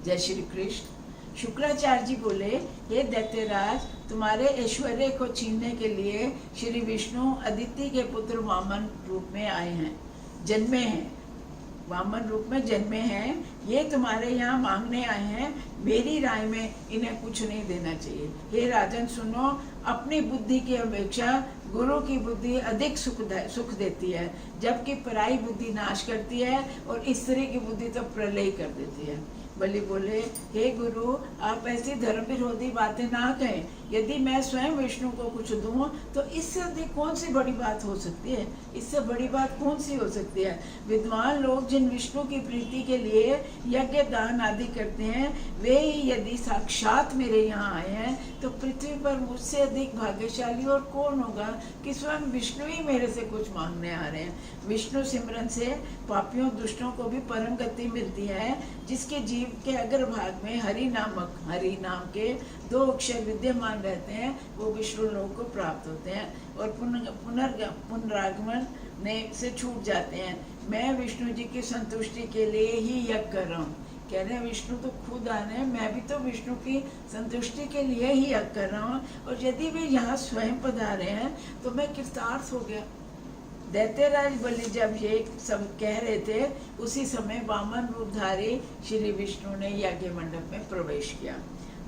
जय श्री कृष्ण। शुक्राचार्य जी बोले, हे दैत्यराज, तुम्हारे ऐश्वर्य को छीनने के लिए श्री विष्णु अदिति के पुत्र वामन रूप में आए हैं, जन्मे हैं, वामन रूप में जन्मे हैं। ये तुम्हारे यहाँ मांगने आए हैं। मेरी राय में इन्हें कुछ नहीं देना चाहिए। हे राजन सुनो, अपनी बुद्धि की अपेक्षा गुरु की बुद्धि अधिक सुख देती है, जबकि पराई बुद्धि नाश करती है और स्त्री की बुद्धि तो प्रलय कर देती है। बलि बोले, हे गुरु, आप ऐसी धर्म विरोधी बातें ना कहें। यदि मैं स्वयं विष्णु को कुछ दूं तो इससे अधिक कौन सी बड़ी बात हो सकती है? इससे बड़ी बात कौन सी हो सकती है? विद्वान लोग जिन विष्णु की प्रीति के लिए यज्ञ दान आदि करते हैं, वे ही यदि साक्षात मेरे यहाँ आए हैं तो पृथ्वी पर मुझसे अधिक भाग्यशाली और कौन होगा कि स्वयं विष्णु ही मेरे से कुछ मांगने आ रहे हैं। विष्णु सिमरन से पापियों दुष्टों को भी परम गति मिलती है। जिसके जीव के अग्रभाग में हरि नाम के 2 अक्षर विद्यमान रहते हैं, वो विष्णु लोक को प्राप्त होते हैं और पुनरागमन से छूट जाते हैं। मैं विष्णु जी की संतुष्टि के लिए ही यज्ञ कर रहा हूँ। कह रहे हैं विष्णु तो खुद आ रहे हैं, मैं भी तो विष्णु की संतुष्टि के लिए ही यज्ञ कर रहा हूँ, और यदि वे यहाँ स्वयं पधारे हैं तो मैं कृतार्थ हो गया। दैत्यराज बलि जब ये सब कह रहे थे, उसी समय वामन रूपधारी श्री विष्णु ने यज्ञ मंडप में प्रवेश किया।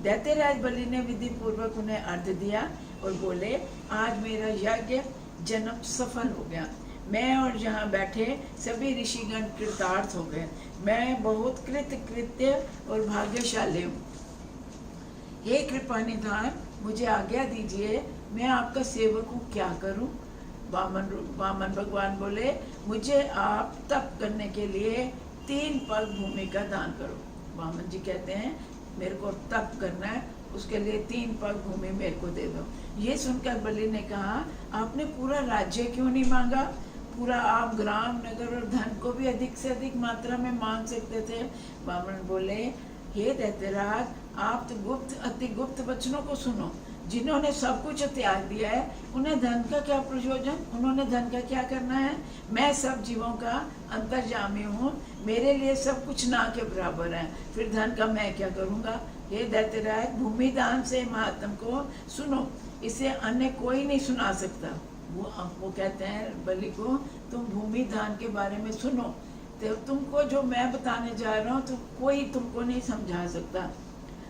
दैत्यराज बलि ने विधि पूर्वक उन्हें अर्घ्य दिया और बोले, आज मेरा यज्ञ जन्म सफल हो गया। मैं और यहाँ बैठे सभी ऋषिगण कृतार्थ हो गए। मैं बहुत कृत्य और भाग्यशाली हूँ। हे कृपानिधान, मुझे आज्ञा दीजिए, मैं आपका सेवक हूँ, क्या करूँ? वामन भगवान बोले, मुझे आप तप करने के लिए 3 पग भूमि का दान करो। वामन जी कहते हैं, मेरे को तप करना है, उसके लिए 3 पग भूमि मेरे को दे दो। ये सुनकर बलि ने कहा, आपने पूरा राज्य क्यों नहीं मांगा? पूरा आप ग्राम, नगर और धन को भी अधिक से अधिक मात्रा में मांग सकते थे। वामन बोले, हे दैत्यराज, आप तो अति गुप्त वचनों को सुनो। जिन्होंने सब कुछ त्याग दिया है, उन्हें धन का क्या प्रयोजन? उन्होंने धन का क्या करना है? मैं सब जीवों का अंतर्यामी हूँ, मेरे लिए सब कुछ ना के बराबर है, फिर धन का मैं क्या करूँगा? हे दैत्यराज, भूमि दान से महात्म को सुनो, इसे अन्य कोई नहीं सुना सकता। वो कहते हैं बलि को, तुम भूमि दान के बारे में सुनो, तो तुमको जो मैं बताने जा रहा हूँ तो कोई तुमको नहीं समझा सकता।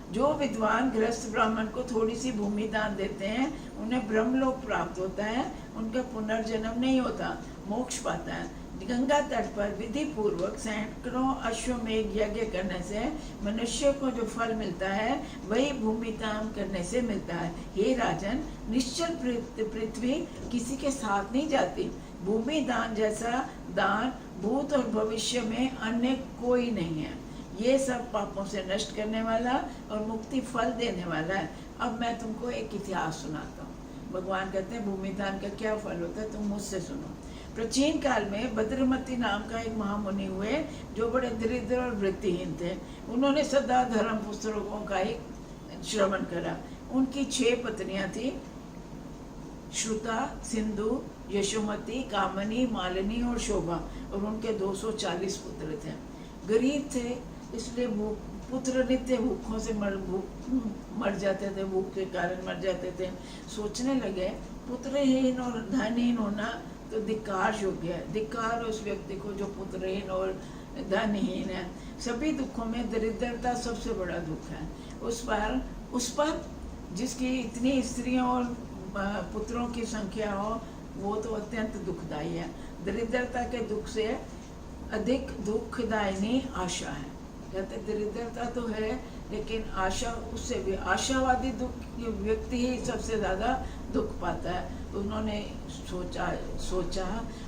जो विद्वान गृहस्थ ब्राह्मण को थोड़ी सी भूमि दान देते हैं, उन्हें ब्रह्मलोक प्राप्त होता है, उनका पुनर्जन्म नहीं होता, मोक्ष पाता है। गंगा तट पर विधि पूर्वक सैकड़ों अश्वमेघ यज्ञ करने से मनुष्य को जो फल मिलता है, वही भूमि दान करने से मिलता है। हे राजन, निश्चल पृथ्वी किसी के साथ नहीं जाती। भूमि दान जैसा दान भूत और भविष्य में अन्य कोई नहीं है। ये सब पापों से नष्ट करने वाला और मुक्ति फल देने वाला है। अब मैं तुमको एक इतिहास सुनाता हूँ। भगवान कहते हैं, भूमि दान का क्या फल होता है, तुम मुझसे सुनो। प्राचीन काल में भद्रमती नाम का एक महामुनि हुए, जो बड़े दरिद्र और वृत्तिहीन थे। उन्होंने सदा धर्म पुस्तकों का ही श्रवण करा। उनकी 6 पत्नियां थी, श्रुता, सिंधु, यशोमती, कामनी, मालिनी और शोभा, और उनके 240 पुत्र थे। गरीब थे, इसलिए पुत्र नित्य भूखों से मर जाते थे, भूख के कारण मर जाते थे। सोचने लगे, पुत्रहीन और धनहीन होना तो धिक्कार योग्य है। धिक्कार उस व्यक्ति को जो पुत्रहीन और धनहीन है। सभी दुखों में दरिद्रता सबसे बड़ा दुख है। उस पर जिसकी इतनी स्त्रियों और पुत्रों की संख्या हो, वो तो अत्यंत दुखदायी है। दरिद्रता के दुख से अधिक दुखदायिनी आशा है। कहते दरिद्रता तो है, लेकिन आशा उससे भी, आशावादी दुख व्यक्ति ही सबसे ज़्यादा दुख पाता है। उन्होंने सोचा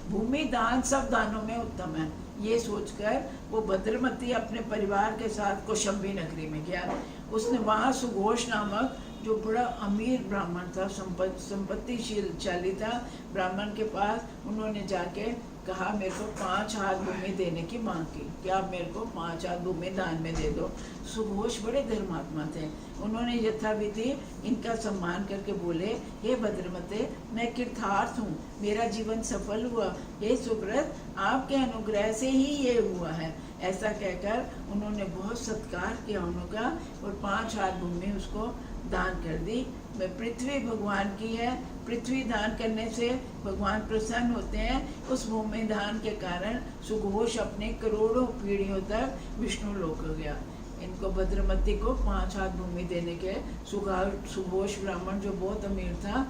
भूमि दान सब दानों में उत्तम है। ये सोचकर वो भद्रमती अपने परिवार के साथ कौशंबी नगरी में गया। उसने वहाँ सुघोष नामक, जो बड़ा अमीर ब्राह्मण था, संपत्तिशाली था, ब्राह्मण के पास उन्होंने जाके कहा, मेरे को 5 हाथ भूमि देने की मांग की कि आप मेरे को 5 हाथ भूमि दान में दे दो। सुघोष बड़े धर्मात्मा थे। उन्होंने यथाविधि इनका सम्मान करके बोले, हे भद्रमते, मैं कृतार्थ हूँ, मेरा जीवन सफल हुआ, हे सुब्रत, आपके अनुग्रह से ही ये हुआ है। ऐसा कहकर उन्होंने बहुत सत्कार किया उनका और 5 हाथ भूमि उसको दान कर दी। पृथ्वी भगवान की है, पृथ्वी दान करने से भगवान प्रसन्न होते हैं। उस भूमि दान के कारण सुघोष अपने करोड़ों पीढ़ियों तक विष्णु लोक हो गया। इनको भद्रमती को 5 हाथ भूमि देने के सुघोष ब्राह्मण जो बहुत अमीर था,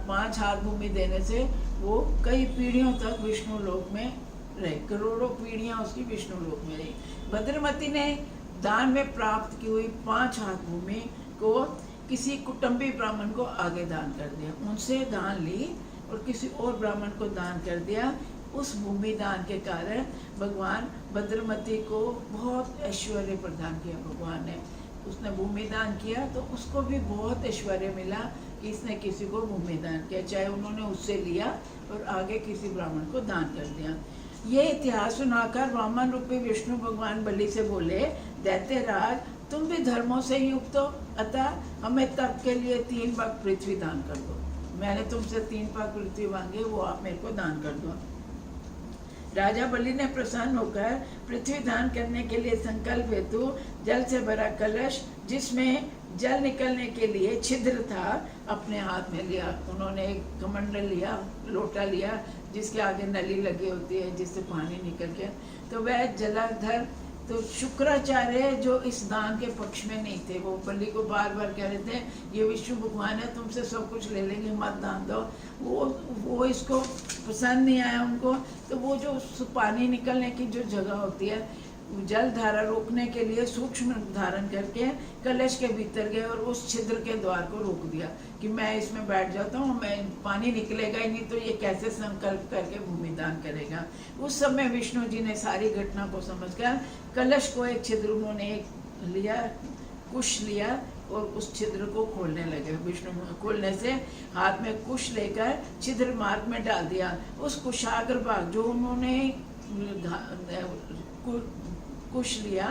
5 हाथ भूमि देने से वो कई पीढ़ियों तक विष्णु लोक में रहे, करोड़ों पीढ़ियां उसकी विष्णु लोक में रही। भद्रमती ने दान में प्राप्त की हुई 5 हाथ भूमि को किसी कुटुंबी ब्राह्मण को आगे दान कर दिया, उनसे दान ली और किसी और ब्राह्मण को दान कर दिया। उस भूमि दान के कारण भगवान भद्रमती को बहुत ऐश्वर्य प्रदान किया भगवान ने। उसने भूमि दान किया तो उसको भी बहुत ऐश्वर्य मिला कि इसने किसी को भूमि दान किया, चाहे उन्होंने उससे लिया और आगे किसी ब्राह्मण को दान कर दिया। ये इतिहास सुनाकर वामन रूपी विष्णु भगवान बलि से बोले, दैत्यराज, तुम भी धर्मों से युक्त हो, अतः हमें तब के लिए 3 भाग पृथ्वी दान कर दो। मैंने तुमसे 3 भाग पृथ्वी मांगी, वो आप मेरे को दान कर दो। राजा बलि ने प्रसन्न होकर पृथ्वी दान करने के लिए संकल्प हेतु जल से भरा कलश, जिसमें जल निकलने के लिए छिद्र था, अपने हाथ में लिया। उन्होंने एक कमंडल लिया, लोटा लिया, जिसके आगे नली लगी होती है जिससे पानी निकल के, तो वह जलाधर। तो शुक्राचार्य जो इस दान के पक्ष में नहीं थे, वो बलि को बार बार कह रहे थे, ये विष्णु भगवान है, तुमसे सब कुछ ले लेंगे, मत दान दो। वो इसको पसंद नहीं आया उनको। तो वो जो पानी निकलने की जो जगह होती है, जल धारा रोकने के लिए सूक्ष्म धारण करके कलश के भीतर गए और उस छिद्र के द्वार को रोक दिया कि मैं इसमें बैठ जाता हूँ, मैं पानी निकलेगा ही नहीं, तो ये कैसे संकल्प करके भूमि दान करेगा। उस समय विष्णु जी ने सारी घटना को समझकर कलश को एक छिद्र उन्होंने एक लिया, कुश लिया और उस छिद्र को खोलने लगे। विष्णु खोलने से हाथ में कुश लेकर छिद्र मार्ग में डाल दिया। उस कुशाग्र भाग जो उन्होंने कुश लिया,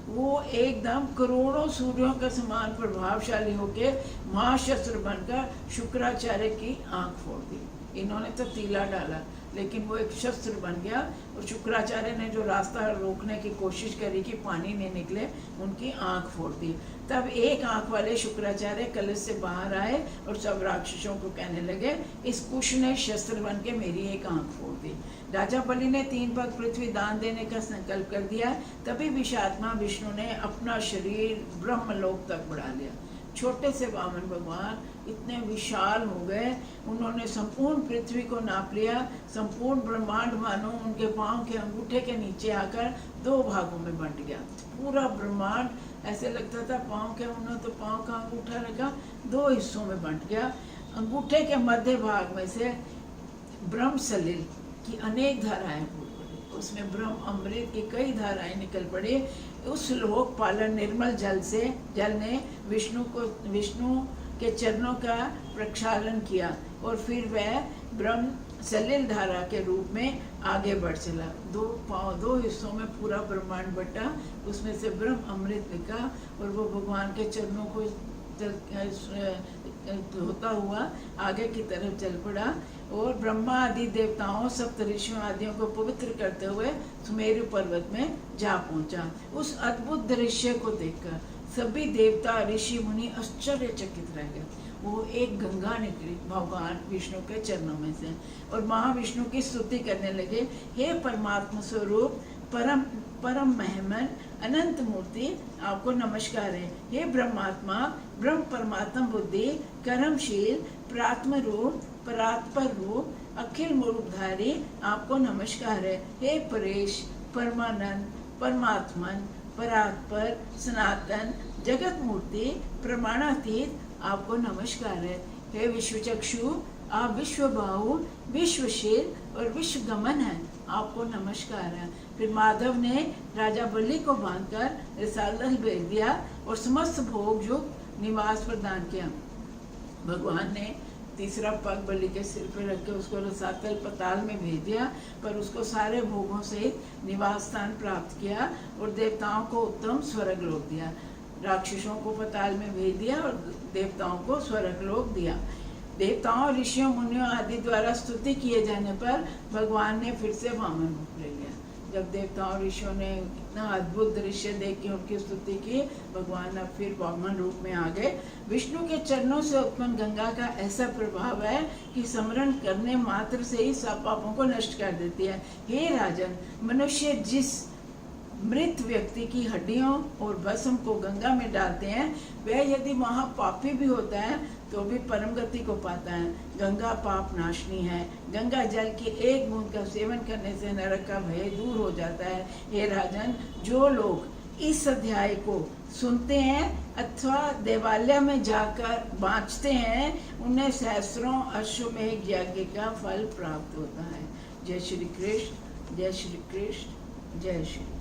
वो एकदम करोड़ों सूर्यों के समान प्रभावशाली होके महाशस्त्र बनकर शुक्राचार्य की आंख फोड़ दी। इन्होंने तो तीला डाला, लेकिन वो एक शस्त्र बन गया और शुक्राचार्य ने जो रास्ता रोकने की कोशिश करी कि पानी नहीं निकले, उनकी आंख फोड़ दी। तब एक आंख वाले शुक्राचार्य कलश से बाहर आए और सब राक्षसों को कहने लगे, इस कुश ने शस्त्र बन के मेरी एक आंख फोड़ दी। राजा बलि ने 3 भाग पृथ्वी दान देने का संकल्प कर दिया। तभी विषात्मा विष्णु ने अपना शरीर ब्रह्मलोक तक बढ़ा लिया। छोटे से वामन भगवान इतने विशाल हो गए, उन्होंने संपूर्ण पृथ्वी को नाप लिया। संपूर्ण ब्रह्मांड मानो उनके पांव के अंगूठे के नीचे आकर 2 भागों में बंट गया। पूरा ब्रह्मांड ऐसे लगता था पांव के, उन्होंने तो पांव का अंगूठा रखा, 2 हिस्सों में बंट गया। अंगूठे के मध्य भाग में से ब्रह्म सलिल की अनेक धाराएं फूट पड़ी, उसमें ब्रह्म अमृत की कई धाराएं निकल पड़ी। उस लोक पालन निर्मल जल ने विष्णु के चरणों का प्रक्षालन किया और फिर वह ब्रह्म सलिल धारा के रूप में आगे बढ़ चला। 2 हिस्सों में पूरा ब्रह्मांड बटा, उसमें से ब्रह्म अमृत निकला और वो भगवान के चरणों को होता हुआ आगे की तरफ चल पड़ा और ब्रह्मा आदि देवताओं, सप्त ऋषियों आदियों को पवित्र करते हुए सुमेरु पर्वत में जा पहुंचा। उस अद्भुत दृश्य को देखकर सभी देवता, ऋषि, मुनि आश्चर्यचकित रह गए। वो एक गंगा निकली भगवान विष्णु के चरणों में से और महाविष्णु की स्तुति करने लगे, हे परमात्मा स्वरूप, परम महमन, अनंत मूर्ति, आपको नमस्कार है। हे ब्रह्मात्मा, ब्रह्म परमात्मा बुद्धि, कर्मशील, प्रात्म रूप, परात्पर रूप, अखिल रूपधारी, आपको नमस्कार है। हे परेश, परमानंद, परमात्मन, परात्पर, सनातन, जगत मूर्ति, प्रमाणातीत, आपको नमस्कार है। हे विश्वचक्षु, आप विश्वबाहु, विश्वशील और विश्वगमन है, आपको नमस्कार है। फिर माधव ने राजा बलि को बांधकर रसातल भेज दिया और समस्त भोग युक्त निवास प्रदान किया। भगवान ने तीसरा पग बलि के सिर पर रख के उसको रसातल पताल में भेज दिया, पर उसको सारे भोगों से निवास स्थान प्राप्त किया और देवताओं को उत्तम स्वर्ग लोक दिया। राक्षसों को पताल में भेज दिया और देवताओं को स्वर्ग लोक दिया। देवताओं, ऋषियों, मुनियों आदि द्वारा स्तुति किए जाने पर भगवान ने फिर से वामन रूप ले लिया। जब देवताओं ऋषियों ने इतना अद्भुत दृश्य देख के उनकी स्तुति की, भगवान अब फिर वामन रूप में आ गए। विष्णु के चरणों से उत्पन्न गंगा का ऐसा प्रभाव है कि स्मरण करने मात्र से ही सब पापों को नष्ट कर देती है। हे राजन, मनुष्य जिस मृत व्यक्ति की हड्डियों और भस्म को गंगा में डालते हैं, वह यदि महापापी भी होता है तो भी परम गति को पाता है। गंगा पाप नाशनी है। गंगा जल की एक बूंद का सेवन करने से नरक का भय दूर हो जाता है। हे राजन, जो लोग इस अध्याय को सुनते हैं अथवा देवालय में जाकर बाँचते हैं, उन्हें सहस्रों अश्वमेध यज्ञ का फल प्राप्त होता है। जय श्री कृष्ण, जय श्री कृष्ण, जय श्री